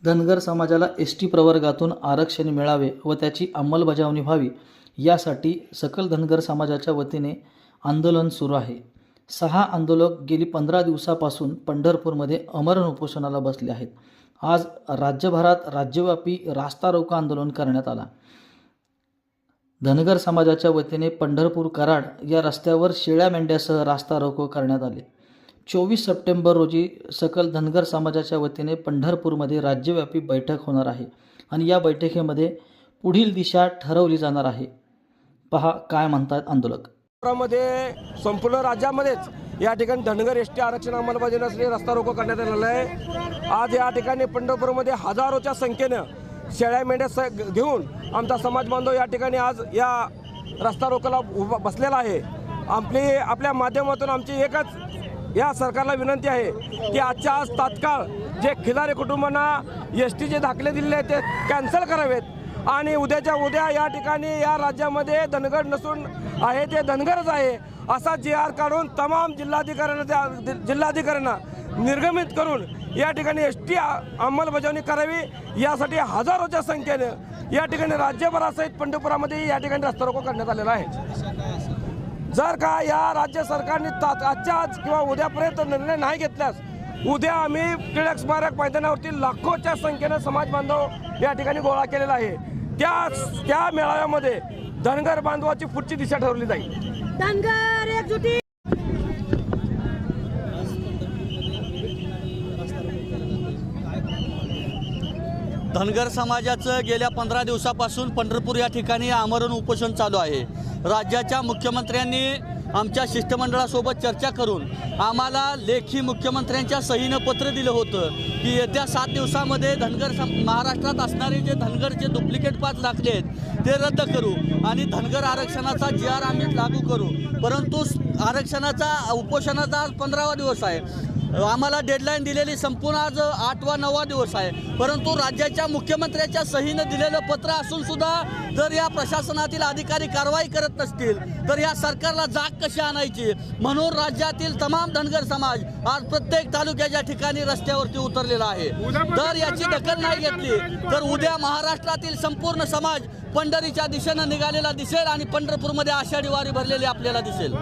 धनगर समाजाला एसटी प्रवर्गातून आरक्षण मिळावे व त्याची अंमलबजावणी व्हावी यासाठी सकल धनगर समाजाच्या वतीने आंदोलन सुरू आहे। 6 आंदोलक गेली 15 दिवसापासून पंढरपूरमध्ये अमरण उपोषणाला बसले आहेत। आज राज्यभरात राज्यव्यापी रास्ता रोको आंदोलन करण्यात आला। धनगर समाजाच्या वतीने पंढरपूर कराड या रस्त्यावर शेळ्या मेंढ्यासह रास्ता रोको करण्यात आले। 24 सप्टेंबर रोजी सकल धनगर समाजाच्या वतीने पंढरपूरमध्ये राज्यव्यापी बैठक होणार आहे आणि या बैठकीमध्ये पुढील दिशा ठरवली जाणार आहे। पहा काय म्हणतात आंदोलक। मध्ये संपूर्ण राज्यामध्येच या ठिकाणी धनगर एसटी आरक्षण अंमलबजावणीसाठी रस्ता रोको करण्यात आलेला आहे। आज या ठिकाणी पंढरपूरमध्ये हजारोच्या संख्येने शेळ्या मेंढ्या घेऊन आमचा समाज बांधव या ठिकाणी आज या रस्ता रोकोला बसलेला आहे। आपल्या माध्यमातून आमची एकच या सरकारला विनंती आहे की आजच्या आज तात्काळ जे खिलारे कुटुंबांना एसटीचे दाखले दिलेले आहेत ते कॅन्सल करावेत आणि उद्याच्या उद्या या ठिकाणी या राज्यामध्ये धनगर नसून आहे ते धनगरच आहे असा GR काढून तमाम जिल्हाधिकाऱ्यांना निर्गमित करून या ठिकाणी एसटी अंमलबजावणी करावी यासाठी हजारोच्या संख्येने या ठिकाणी राज्यभरासहित पंढरपुरामध्ये या ठिकाणी रस्ता रोको करण्यात आलेला आहे। जर का या राज्य सरकारने आजच्या आज किंवा उद्यापर्यंत निर्णय नाही घेतल्यास उद्या आम्ही टिळक स्मारक मैदानावरती लाखोच्या संख्येने समाज बांधव या ठिकाणी गोळा केलेला आहे। त्या मेळाव्यामध्ये धनगर बांधवाची पुढची दिशा ठरवली जाईल। धनगर एकजुटी धनगर समाजाचं गेल्या 15 दिवसापासून पंढरपूर या ठिकाणी आमरण उपोषण चालू आहे। राज्याच्या मुख्यमंत्र्यांनी आमच्या शिष्टमंडळासोबत चर्चा करून आम्हाला लेखी मुख्यमंत्र्यांच्या सहीनं पत्र दिलं होतं की येत्या 7 दिवसामध्ये महाराष्ट्रात असणारे जे धनगरचे डुप्लिकेट पास दाखले आहेत ते रद्द करू आणि धनगर आरक्षणाचा GR आम्ही लागू करू। परंतु आरक्षणाचा उपोषणाचा आज 15वा दिवस आहे। आम्हाला डेडलाईन दिलेली संपूर्ण आज 8वा 9वा दिवस आहे। परंतु राज्याच्या मुख्यमंत्र्यांच्या सहीनं दिलेलं पत्र असून सुद्धा जर या प्रशासनातील अधिकारी कारवाई करत नसतील तर या सरकारला जाग कशी आणायची, म्हणून राज्यातील तमाम धनगर समाज आज प्रत्येक तालुक्याच्या ठिकाणी रस्त्यावरती उतरलेला आहे। जर याची दखल नाही घेतली तर उद्या महाराष्ट्रातील संपूर्ण समाज पंढरीच्या दिशेनं निघालेला दिसेल आणि पंढरपूरमध्ये आषाढी वारी भरलेली आपल्याला दिसेल।